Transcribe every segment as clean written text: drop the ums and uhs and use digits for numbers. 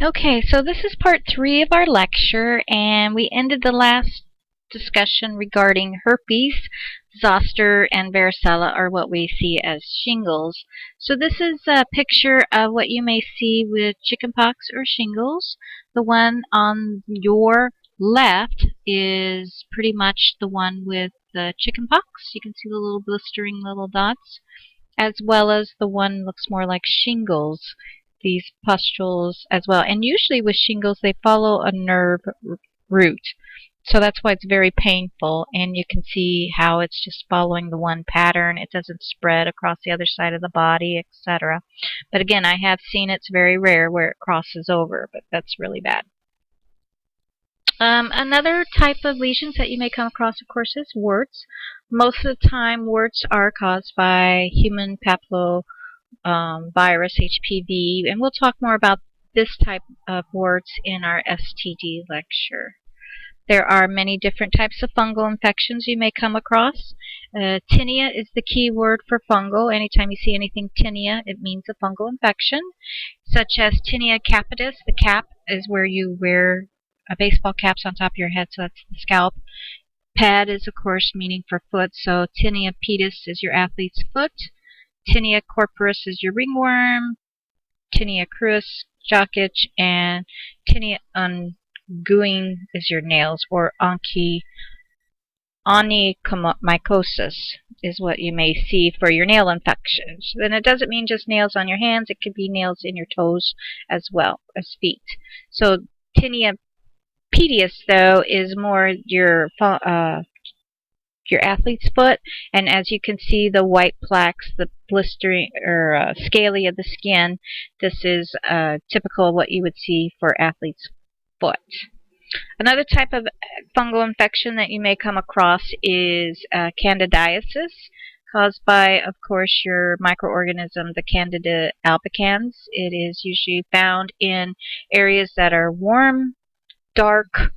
Okay, so this is part 3 of our lecture, and we ended the last discussion regarding herpes, zoster, and varicella, or what we see as shingles. So this is a picture of what you may see with chickenpox or shingles. The one on your left is pretty much the one with the chickenpox. You can see the little blistering little dots, as well as the one looks more like shingles, these pustules as well. And usually with shingles, they follow a nerve root. So that's why it's very painful, and you can see how it's just following the one pattern. It doesn't spread across the other side of the body, etc. But again, I have seen it's very rare where it crosses over, but that's really bad. Another type of lesions that you may come across, of course, is warts. Most of the time, warts are caused by human papillomavirus, HPV, and we'll talk more about this type of warts in our STD lecture. There are many different types of fungal infections you may come across. Tinea is the key word for fungal. Anytime you see anything tinea, it means a fungal infection, such as tinea capitis. The cap is where you wear baseball caps on top of your head, so that's the scalp. Ped is, of course, meaning for foot, so tinea pedis is your athlete's foot. Tinea corporis is your ringworm. Tinea cruis, jock itch, and tinea unguing is your nails, or onychomycosis is what you may see for your nail infections. And it doesn't mean just nails on your hands. It could be nails in your toes as well as feet. So tinea pedis, though, is more your athlete's foot, and as you can see, the white plaques, the blistering or scaly of the skin, this is typical of what you would see for athlete's foot. Another type of fungal infection that you may come across is candidiasis, caused by, of course, your microorganism, the Candida albicans. It is usually found in areas that are warm, dark,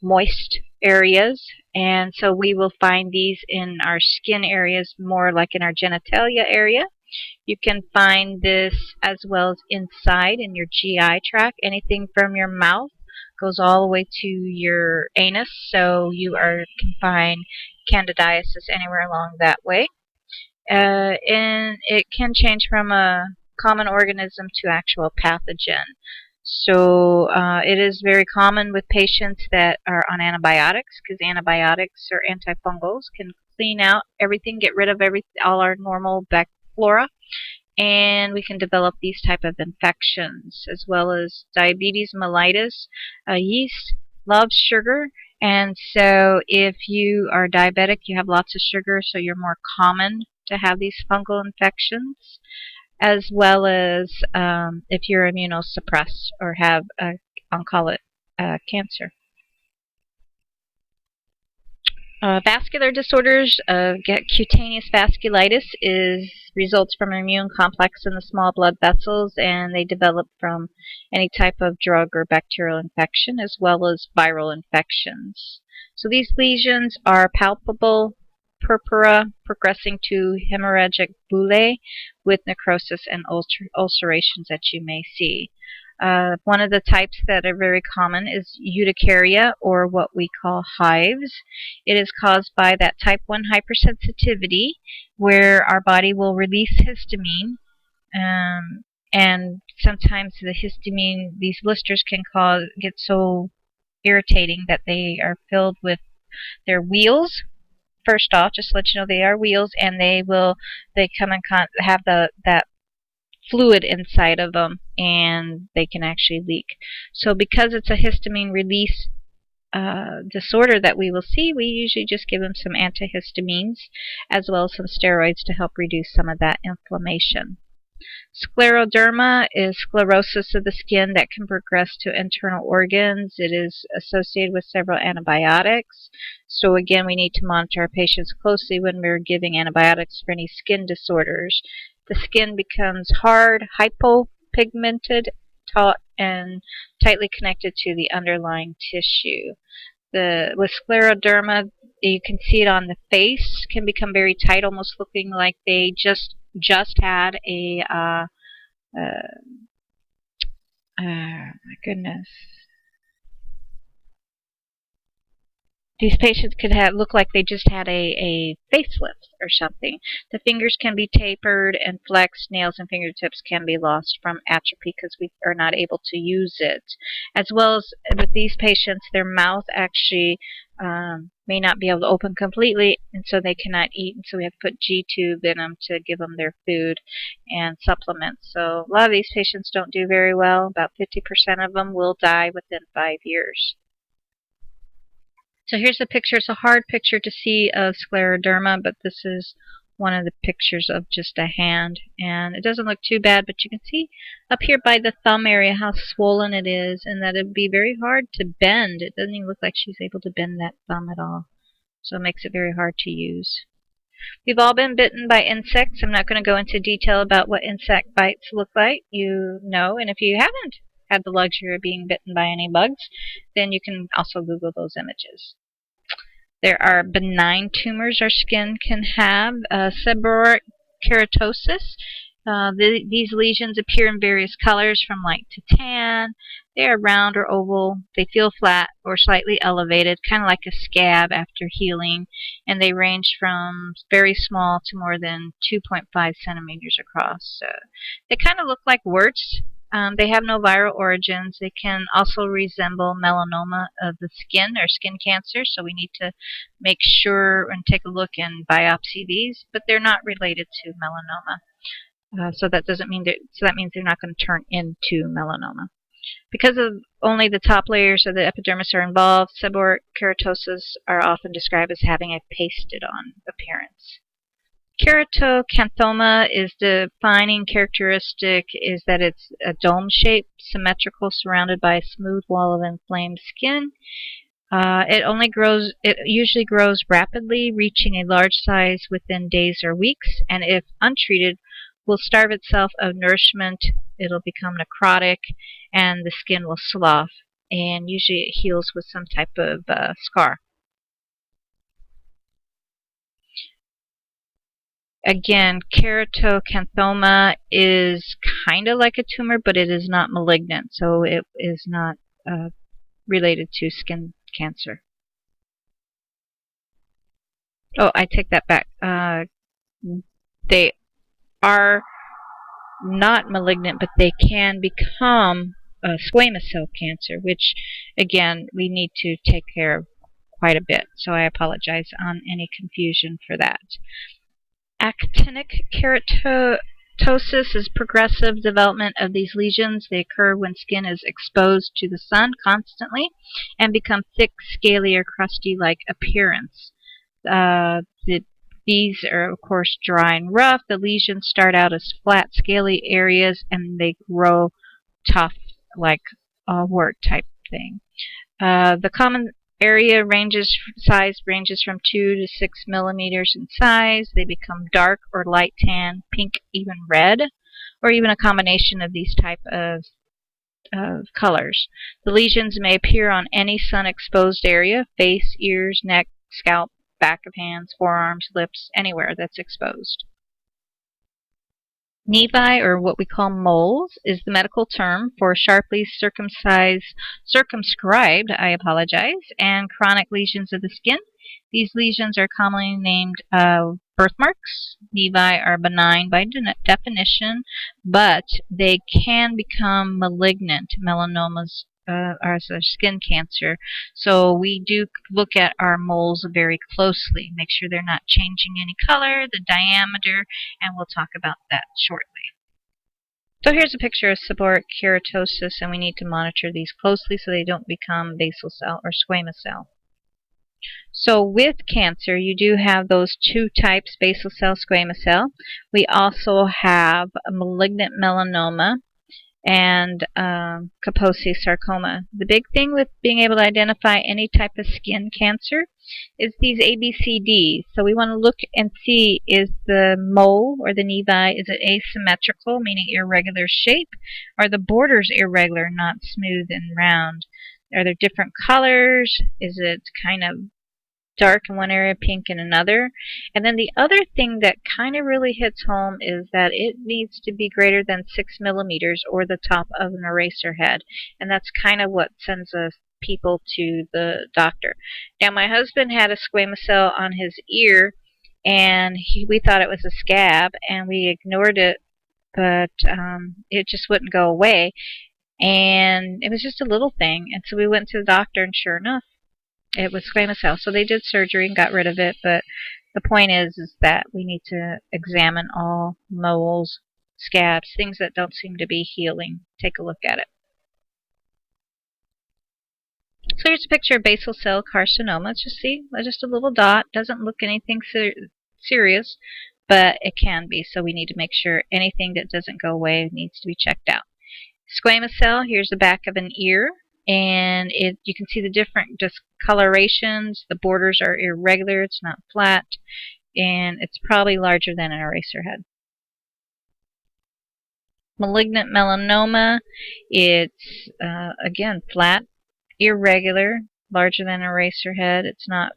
moist areas, and so we will find these in our skin areas, more like in our genitalia area. You can find this as well as inside in your GI tract. Anything from your mouth goes all the way to your anus, so you can find candidiasis anywhere along that way. And it can change from a common organism to actual pathogen. So it is very common with patients that are on antibiotics, because antibiotics or antifungals can clean out everything, get rid of all our normal flora, and we can develop these type of infections, as well as diabetes mellitus. Yeast loves sugar, and so if you are diabetic, you have lots of sugar, so you're more common to have these fungal infections, as well as if you're immunosuppressed or have, I'll call it, cancer. Vascular disorders, cutaneous vasculitis results from an immune complex in the small blood vessels, and they develop from any type of drug or bacterial infection, as well as viral infections. So these lesions are palpable, purpura, progressing to hemorrhagic bullae with necrosis and ulcerations that you may see. One of the types that are very common is urticaria, or what we call hives. It is caused by that type 1 hypersensitivity, where our body will release histamine, and sometimes the histamine, these blisters can get so irritating that they are filled with their wheals. First off, just to let you know, they are wheals, and they come and have that fluid inside of them, and they can actually leak. So because it's a histamine release disorder that we will see, we usually just give them some antihistamines as well as some steroids to help reduce some of that inflammation. Scleroderma is sclerosis of the skin that can progress to internal organs. It is associated with several antibiotics. So again, we need to monitor our patients closely when we're giving antibiotics for any skin disorders. The skin becomes hard, hypopigmented, taut, and tightly connected to the underlying tissue. With scleroderma, you can see it on the face, can become very tight, almost looking like they just had a my goodness. These patients could look like they just had a facelift or something. The fingers can be tapered and flexed. Nails and fingertips can be lost from atrophy because we are not able to use it. As well as with these patients, their mouth actually may not be able to open completely, and so they cannot eat. And so we have to put G-tube in them to give them their food and supplements. So a lot of these patients don't do very well. About 50% of them will die within 5 years. So here's a picture. It's a hard picture to see of scleroderma, but this is one of the pictures of just a hand. And it doesn't look too bad, but you can see up here by the thumb area how swollen it is, and that it would be very hard to bend. It doesn't even look like she's able to bend that thumb at all. So it makes it very hard to use. We've all been bitten by insects. I'm not going to go into detail about what insect bites look like. You know, and if you haven't had the luxury of being bitten by any bugs, then you can also Google those images. There are benign tumors our skin can have, seborrheic keratosis. These lesions appear in various colors from light to tan. They are round or oval. They feel flat or slightly elevated, kind of like a scab after healing, and they range from very small to more than 2.5 centimeters across. They kind of look like warts. They have no viral origins. They can also resemble melanoma of the skin or skin cancer, so we need to make sure and take a look and biopsy these, but they're not related to melanoma. So that means they're not going to turn into melanoma. Because of only the top layers of the epidermis are involved, seborrheic keratosis are often described as having a pasted-on appearance. Keratocanthoma is the defining characteristic is that it's a dome shape, symmetrical, surrounded by a smooth wall of inflamed skin. It usually grows rapidly, reaching a large size within days or weeks, and if untreated, will starve itself of nourishment. It'll become necrotic, and the skin will slough, and usually it heals with some type of scar. Again, keratocanthoma is kind of like a tumor, but it is not malignant, so it is not related to skin cancer. Oh, I take that back. They are not malignant, but they can become squamous cell cancer, which, again, we need to take care of quite a bit. So I apologize on any confusion for that. Actinic keratosis is progressive development of these lesions. They occur when skin is exposed to the sun constantly and become thick, scaly, or crusty-like appearance. These are, of course, dry and rough. The lesions start out as flat, scaly areas, and they grow tough, like a wart type thing. The common size ranges from 2 to 6 millimeters in size. They become dark or light tan, pink, even red, or even a combination of these type of colors. The lesions may appear on any sun-exposed area: face, ears, neck, scalp, back of hands, forearms, lips, anywhere that's exposed. Nevi, or what we call moles, is the medical term for sharply circumscribed, and chronic lesions of the skin. These lesions are commonly named birthmarks. Nevi are benign by definition, but they can become malignant. Melanomas are skin cancer. So we do look at our moles very closely, make sure they're not changing any color, the diameter, and we'll talk about that shortly. So here's a picture of seborrheic keratosis, and we need to monitor these closely so they don't become basal cell or squamous cell. So with cancer, you do have those two types, basal cell, squamous cell. We also have a malignant melanoma and Kaposi sarcoma. The big thing with being able to identify any type of skin cancer is these ABCDs. So we want to look and see, is the mole or the nevi, is it asymmetrical, meaning irregular shape? Are the borders irregular, not smooth and round? Are there different colors? Is it kind of dark in one area, pink in another. And then the other thing that kind of really hits home is that it needs to be greater than 6 millimeters or the top of an eraser head. And that's kind of what sends us people to the doctor. Now, my husband had a squamous cell on his ear, and we thought it was a scab, and we ignored it, but it just wouldn't go away. And it was just a little thing. And so we went to the doctor, and sure enough, it was squamous cell. So they did surgery and got rid of it, but the point is that we need to examine all moles, scabs, things that don't seem to be healing. Take a look at it. So here's a picture of basal cell carcinoma. Just a little dot. Doesn't look anything serious, but it can be. So we need to make sure anything that doesn't go away needs to be checked out. Squamous cell, here's the back of an ear, and you can see the different discolorations. The borders are irregular, it's not flat, and it's probably larger than an eraser head. Malignant melanoma, it's again flat, irregular, larger than an eraser head. It's not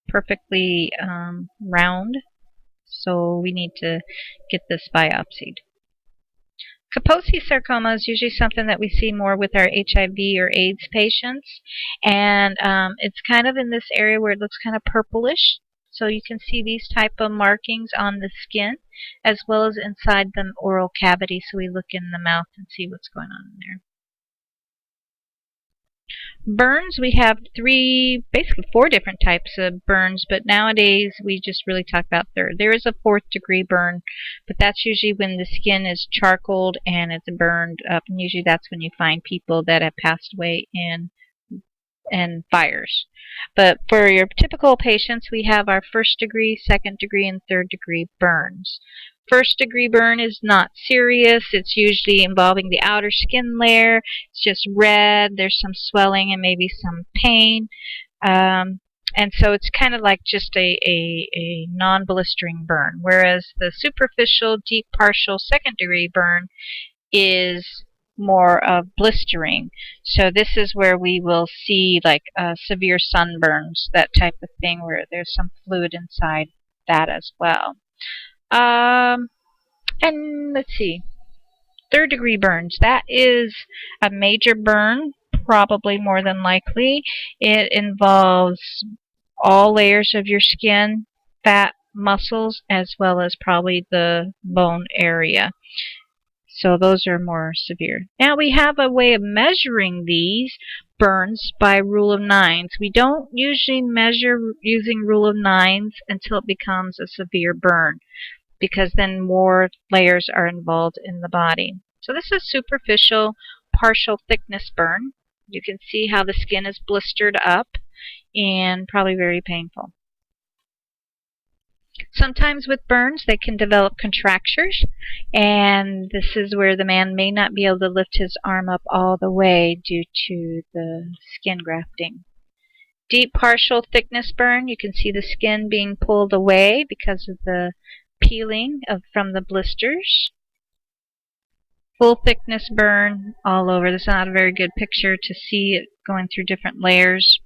perfectly round, so we need to get this biopsied. Kaposi sarcoma is usually something that we see more with our HIV or AIDS patients, and it's kind of in this area where it looks kind of purplish. So you can see these type of markings on the skin as well as inside the oral cavity. So we look in the mouth and see what's going on in there. Burns, we have basically four different types of burns, but nowadays we just really talk about third. There is a 4th degree burn, but that's usually when the skin is charcoaled and it's burned up, and usually that's when you find people that have passed away in fires. But for your typical patients, we have our 1st degree, 2nd degree, and 3rd degree burns. 1st degree burn is not serious. It's usually involving the outer skin layer. It's just red. There's some swelling and maybe some pain. And so it's kind of like just a non-blistering burn. Whereas the superficial, deep, partial 2nd degree burn is more of blistering. So this is where we will see like severe sunburns, that type of thing, where there's some fluid inside that as well. And let's see, 3rd degree burns. That is a major burn, probably more than likely. It involves all layers of your skin, fat, muscles, as well as probably the bone area. So those are more severe. Now we have a way of measuring these burns by rule of 9s. We don't usually measure using rule of 9s until it becomes a severe burn, because then more layers are involved in the body. So this is superficial, partial thickness burn. You can see how the skin is blistered up and probably very painful. Sometimes with burns, they can develop contractures, and this is where the man may not be able to lift his arm up all the way due to the skin grafting. Deep partial thickness burn, you can see the skin being pulled away because of the peeling from the blisters. Full thickness burn all over. This is not a very good picture to see it going through different layers,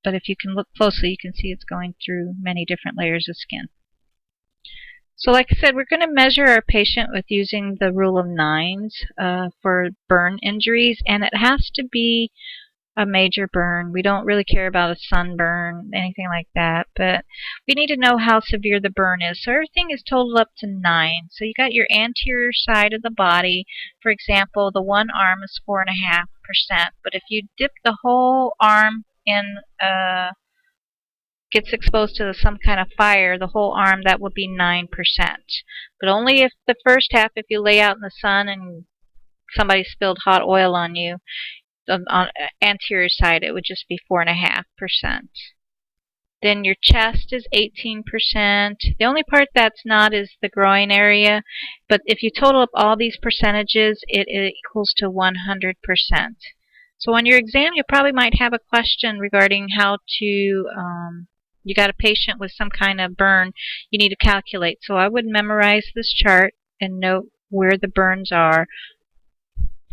but if you can look closely, you can see it's going through many different layers of skin. So like I said, we're going to measure our patient with using the rule of 9s for burn injuries, and it has to be a major burn. We don't really care about a sunburn, anything like that, but we need to know how severe the burn is. So everything is totaled up to 9. So you got your anterior side of the body. For example, the one arm is 4.5%, but if you dip the whole arm in gets exposed to some kind of fire, the whole arm, that would be 9%. But only if the first half, if you lay out in the sun and somebody spilled hot oil on you, on anterior side, it would just be 4.5%. Then your chest is 18%. The only part that's not is the groin area, but if you total up all these percentages, it equals to 100%. So on your exam, you probably might have a question regarding how to you got a patient with some kind of burn you need to calculate. So I would memorize this chart and note where the burns are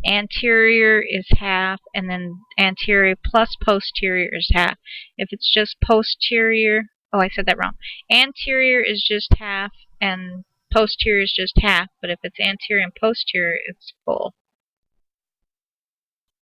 anterior is half, and then anterior plus posterior is half. If it's just posterior, oh, I said that wrong. Anterior is just half, and posterior is just half, but if it's anterior and posterior, it's full.